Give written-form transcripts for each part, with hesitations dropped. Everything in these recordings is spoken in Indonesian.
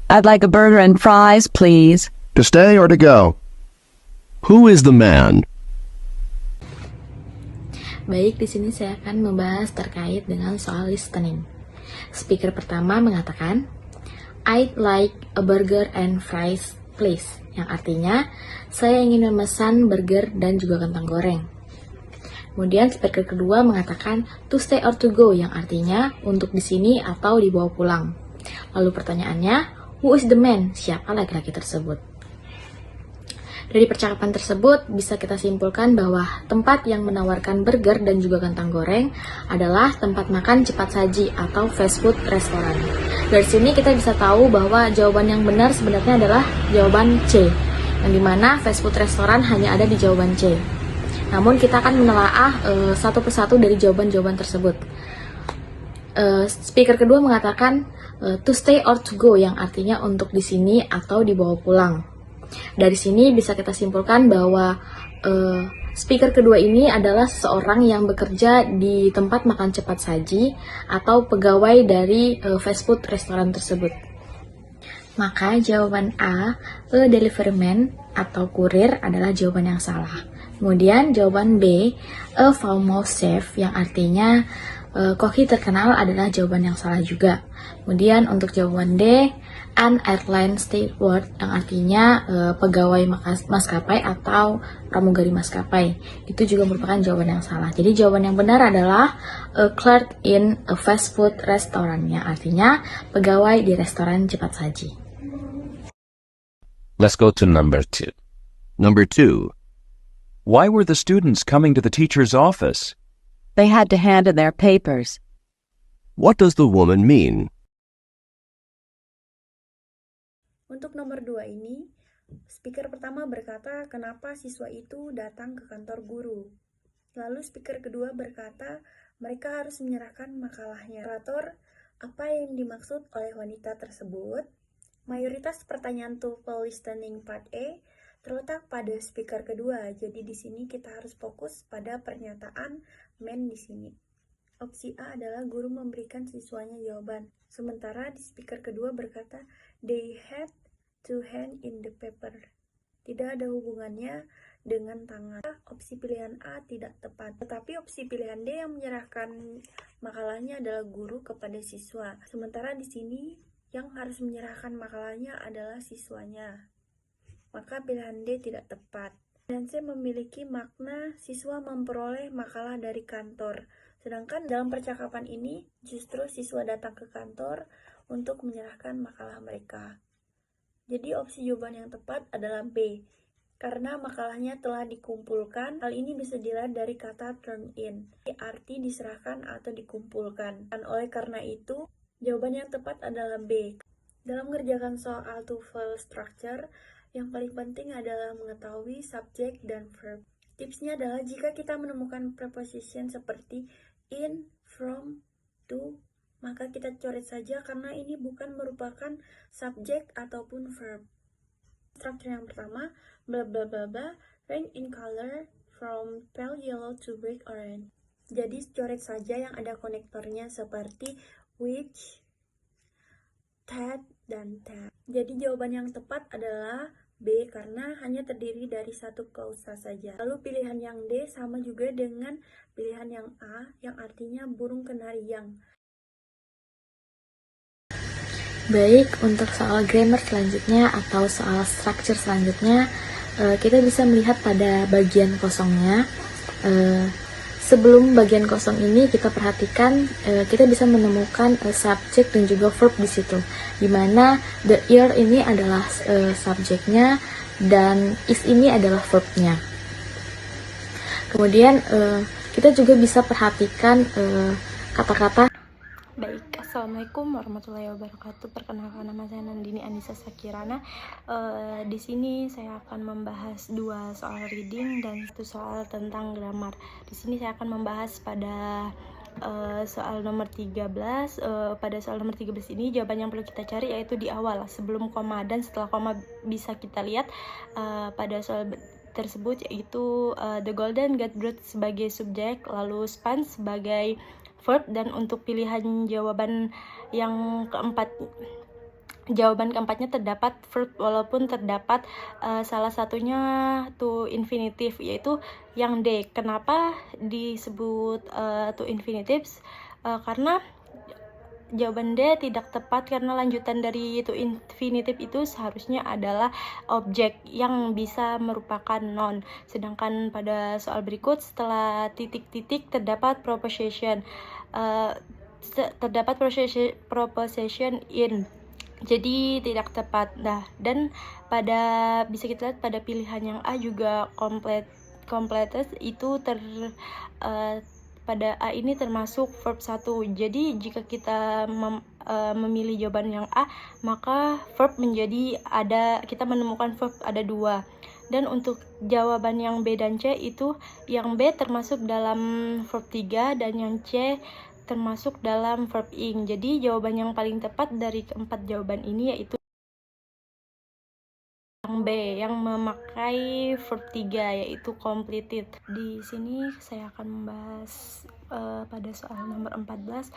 I'd like a burger and fries, please. To stay or to go? Who is the man? Baik, di sini saya akan membahas terkait dengan soal listening. Speaker pertama mengatakan, I'd like a burger and fries, please. Yang artinya, saya ingin memesan burger dan juga kentang goreng. Kemudian speaker kedua mengatakan to stay or to go, yang artinya untuk di sini atau dibawa pulang. Lalu pertanyaannya, who is the man? Siapa laki-laki tersebut? Dari percakapan tersebut bisa kita simpulkan bahwa tempat yang menawarkan burger dan juga kentang goreng adalah tempat makan cepat saji atau fast food restoran. Dari sini kita bisa tahu bahwa jawaban yang benar sebenarnya adalah jawaban C, yang dimana fast food restoran hanya ada di jawaban C. Namun kita akan menelaah satu persatu dari jawaban-jawaban tersebut. Speaker kedua mengatakan to stay or to go, yang artinya untuk di sini atau dibawa pulang. Dari sini bisa kita simpulkan bahwa speaker kedua ini adalah seseorang yang bekerja di tempat makan cepat saji atau pegawai dari fast food restoran tersebut. Maka jawaban A, a delivery man atau kurir adalah jawaban yang salah. Kemudian jawaban B, a famous chef, yang artinya koki terkenal adalah jawaban yang salah juga. Kemudian untuk jawaban D, an airline steward, yang artinya pegawai maskapai atau pramugari maskapai, itu juga merupakan jawaban yang salah. Jadi jawaban yang benar adalah a clerk in a fast food restaurant, yang artinya pegawai di restoran cepat saji. Let's go to number 2. Number 2. Why were the students coming to the teacher's office? They had to hand in their papers. What does the woman mean? Untuk nomor 2 ini, speaker pertama berkata kenapa siswa itu datang ke kantor guru. Lalu speaker kedua berkata mereka harus menyerahkan makalahnya. Operator, apa yang dimaksud oleh wanita tersebut? Mayoritas pertanyaan TOEFL listening part A terletak pada speaker kedua. Jadi di sini kita harus fokus pada pernyataan man di sini. Opsi A adalah guru memberikan siswanya jawaban. Sementara di speaker kedua berkata they had to hand in the paper. Tidak ada hubungannya dengan tangan. Opsi pilihan A tidak tepat. Tetapi opsi pilihan D yang menyerahkan makalahnya adalah guru kepada siswa. Sementara di sini yang harus menyerahkan makalahnya adalah siswanya. Maka pilihan D tidak tepat. Dan C memiliki makna siswa memperoleh makalah dari kantor. Sedangkan dalam percakapan ini justru siswa datang ke kantor untuk menyerahkan makalah mereka. Jadi opsi jawaban yang tepat adalah B. Karena makalahnya telah dikumpulkan, hal ini bisa dilihat dari kata turn in, arti diserahkan atau dikumpulkan. Dan oleh karena itu, jawaban yang tepat adalah B. Dalam mengerjakan soal TOEFL structure, yang paling penting adalah mengetahui subjek dan verb. Tipsnya adalah jika kita menemukan preposition seperti in, from, to, maka kita coret saja karena ini bukan merupakan subjek ataupun verb. Struktur yang pertama, bla bla bla bla, range in color from pale yellow to bright orange. Jadi coret saja yang ada konektornya seperti which, that, dan that. Jadi jawaban yang tepat adalah B karena hanya terdiri dari satu klausa saja. Lalu pilihan yang D sama juga dengan pilihan yang A yang artinya burung kenari yang. Baik, untuk soal grammar selanjutnya atau soal structure selanjutnya, kita bisa melihat pada bagian kosongnya. Sebelum bagian kosong ini kita perhatikan, kita bisa menemukan subjek dan juga verb di situ, dimana the ear ini adalah subjeknya dan is ini adalah verbnya. Kemudian kita juga bisa perhatikan kata-kata. Baik, Assalamualaikum warahmatullahi wabarakatuh. Perkenalkan, nama saya Nandini Anissa Sakirana. Di sini saya akan membahas 2 soal reading dan 1 soal tentang grammar. Di sini saya akan membahas pada soal nomor 13. Pada soal nomor 13 ini jawaban yang perlu kita cari yaitu di awal, sebelum koma dan setelah koma. Bisa kita lihat pada soal tersebut yaitu the golden gate bridge sebagai subjek, lalu span sebagai verb, dan untuk pilihan jawaban yang keempat jawaban keempatnya terdapat verb, walaupun terdapat salah satunya to infinitive, yaitu yang D. Kenapa disebut to infinitives? Karena jawaban D tidak tepat karena lanjutan dari to infinitive itu seharusnya adalah objek yang bisa merupakan noun. Sedangkan pada soal berikut setelah titik-titik terdapat proposition. Terdapat proposition in. Jadi tidak tepat. Nah, dan bisa kita lihat pada pilihan yang A juga completed itu pada A ini termasuk verb 1. Jadi jika kita memilih jawaban yang A, maka verb kita menemukan verb ada 2. Dan untuk jawaban yang B dan C itu, yang B termasuk dalam verb 3 dan yang C termasuk dalam verb ing. Jadi jawaban yang paling tepat dari keempat jawaban ini yaitu yang B, yang memakai verb 3 yaitu completed. Di sini saya akan membahas pada soal nomor 14.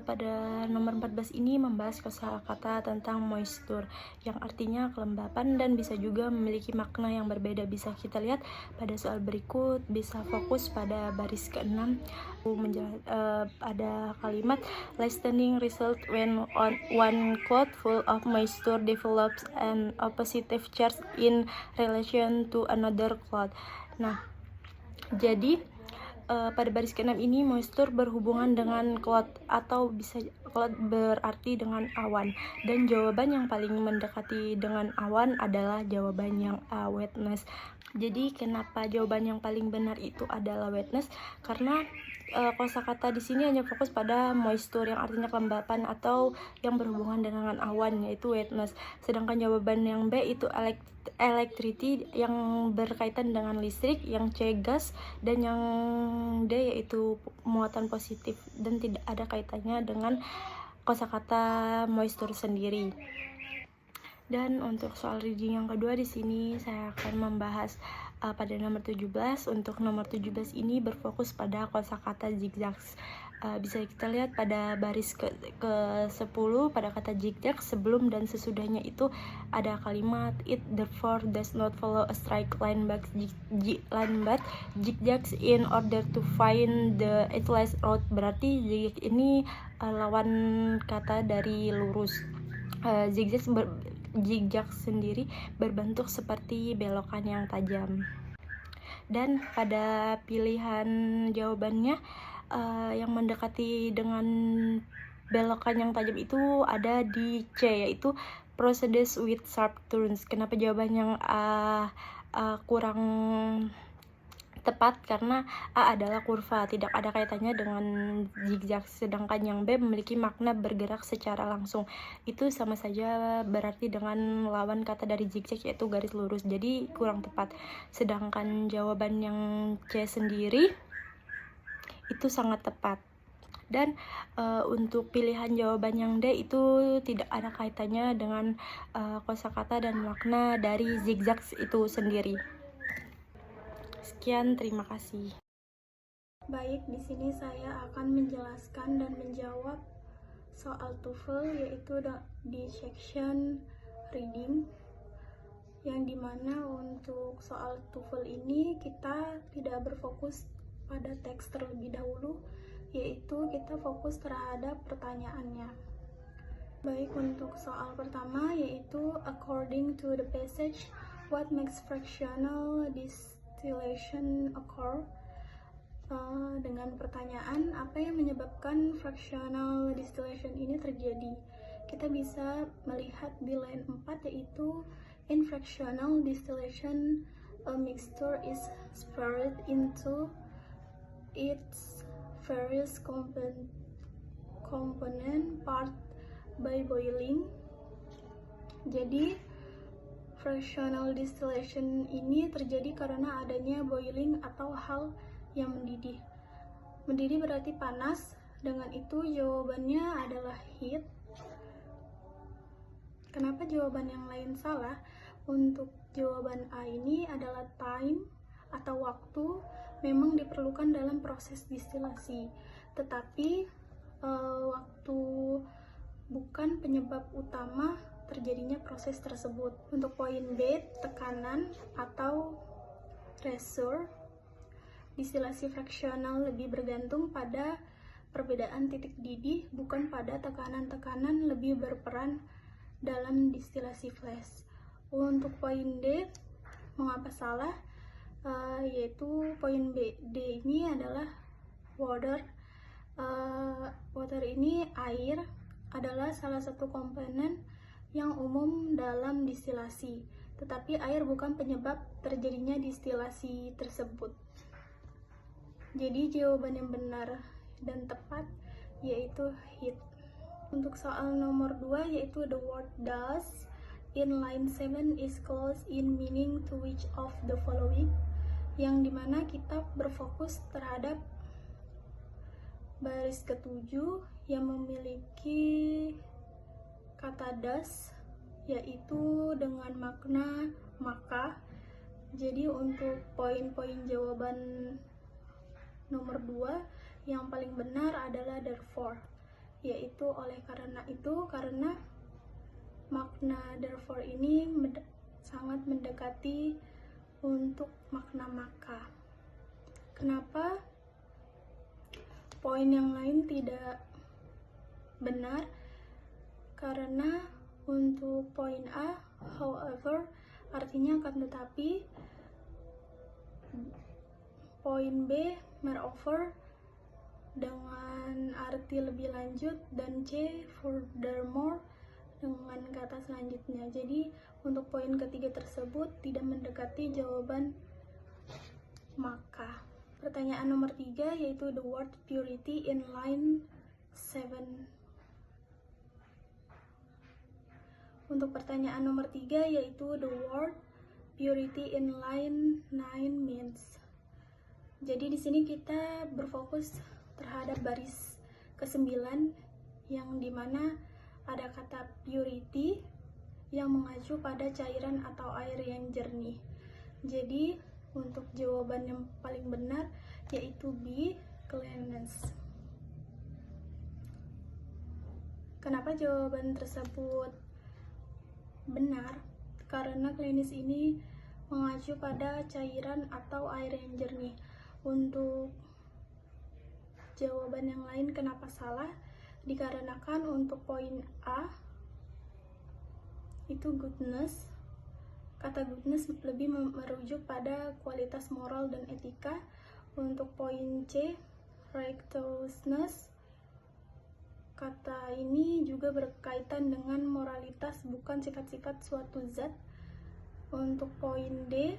Pada nomor 14 ini membahas kosakata tentang moisture, yang artinya kelembapan dan bisa juga memiliki makna yang berbeda. Bisa kita lihat pada soal berikut, bisa fokus pada baris ke-6. Ada kalimat lightning result when one cloud full of moisture develops an oppositive charge in relation to another cloud. Nah, jadi pada baris ke-6 ini moisture berhubungan dengan cloud, atau bisa cloud berarti dengan awan, dan jawaban yang paling mendekati dengan awan adalah jawaban yang A, wetness. Jadi kenapa jawaban yang paling benar itu adalah wetness? Karena kosakata di sini hanya fokus pada moisture yang artinya kelembapan atau yang berhubungan dengan awan, yaitu wetness. Sedangkan jawaban yang B itu electricity yang berkaitan dengan listrik, yang C gas, dan yang D yaitu muatan positif dan tidak ada kaitannya dengan kosakata moisture sendiri. Dan untuk soal reading yang kedua di sini saya akan membahas pada nomor 17. Untuk nomor 17 ini berfokus pada kosakata zigzags. Bisa kita lihat pada baris ke-10 pada kata zigzag, sebelum dan sesudahnya itu ada kalimat it therefore does not follow a straight line but zigzags in order to find the easiest route. Berarti zigzag ini lawan kata dari lurus. Zigzag sendiri berbentuk seperti belokan yang tajam. Dan pada pilihan jawabannya yang mendekati dengan belokan yang tajam itu ada di C, yaitu proceeds with sharp turns. Kenapa jawaban yang kurang tepat? Karena A adalah kurva, tidak ada kaitannya dengan zigzag. Sedangkan yang B memiliki makna bergerak secara langsung. Itu sama saja berarti dengan lawan kata dari zigzag, yaitu garis lurus. Jadi kurang tepat. Sedangkan jawaban yang C sendiri itu sangat tepat. Dan untuk pilihan jawaban yang D itu tidak ada kaitannya dengan kosakata dan makna dari zigzag itu sendiri. Sekian, terima kasih. Baik, di sini saya akan menjelaskan dan menjawab soal TOEFL, yaitu di section reading, yang dimana untuk soal TOEFL ini kita tidak berfokus pada teks terlebih dahulu, yaitu kita fokus terhadap pertanyaannya. Baik, untuk soal pertama yaitu according to the passage, what makes fractional distillation occur? Dengan pertanyaan apa yang menyebabkan fractional distillation ini terjadi. Kita bisa melihat di line 4, yaitu in fractional distillation a mixture is separated into its various component part by boiling. Jadi fractional distillation ini terjadi karena adanya boiling atau hal yang mendidih. Mendidih berarti panas, dengan itu jawabannya adalah heat. Kenapa jawaban yang lain salah? Untuk jawaban A ini adalah time atau waktu memang diperlukan dalam proses distilasi, tetapi waktu bukan penyebab utama terjadinya proses tersebut. Untuk poin B, tekanan atau pressure, distilasi fraksional lebih bergantung pada perbedaan titik didih, bukan pada tekanan-tekanan lebih berperan dalam distilasi flash. Untuk poin D, mengapa salah? Yaitu poin B, D ini adalah water. Water ini air adalah salah satu komponen yang umum dalam distilasi, tetapi air bukan penyebab terjadinya distilasi tersebut. Jadi jawaban yang benar dan tepat yaitu heat. Untuk soal nomor 2 yaitu the word does in line 7 is close in meaning to which of the following, yang dimana kita berfokus terhadap baris ketujuh yang memiliki kata does, yaitu dengan makna maka. Jadi untuk poin-poin jawaban nomor 2 yang paling benar adalah therefore, yaitu oleh karena itu, karena makna therefore ini sangat mendekati untuk makna maka. Kenapa poin yang lain tidak benar? Karena untuk poin A, however, artinya akan tetapi. Poin B, moreover, dengan arti lebih lanjut, dan C, furthermore, dengan kata selanjutnya. Jadi untuk poin ketiga tersebut tidak mendekati jawaban maka. Pertanyaan nomor 3 yaitu the word purity in line 7. Untuk pertanyaan nomor 3 yaitu the word purity in line 9 means. Jadi di sini kita berfokus terhadap baris ke-9 yang dimana ada kata purity yang mengacu pada cairan atau air yang jernih. Jadi untuk jawaban yang paling benar yaitu B, cleanliness. Kenapa jawaban tersebut benar? Karena cleanliness ini mengacu pada cairan atau air yang jernih. Untuk jawaban yang lain kenapa salah? Dikarenakan untuk poin A itu goodness. Kata goodness lebih merujuk pada kualitas moral dan etika. Untuk poin C, righteousness, kata ini juga berkaitan dengan moralitas, bukan sifat-sifat suatu zat. Untuk poin D,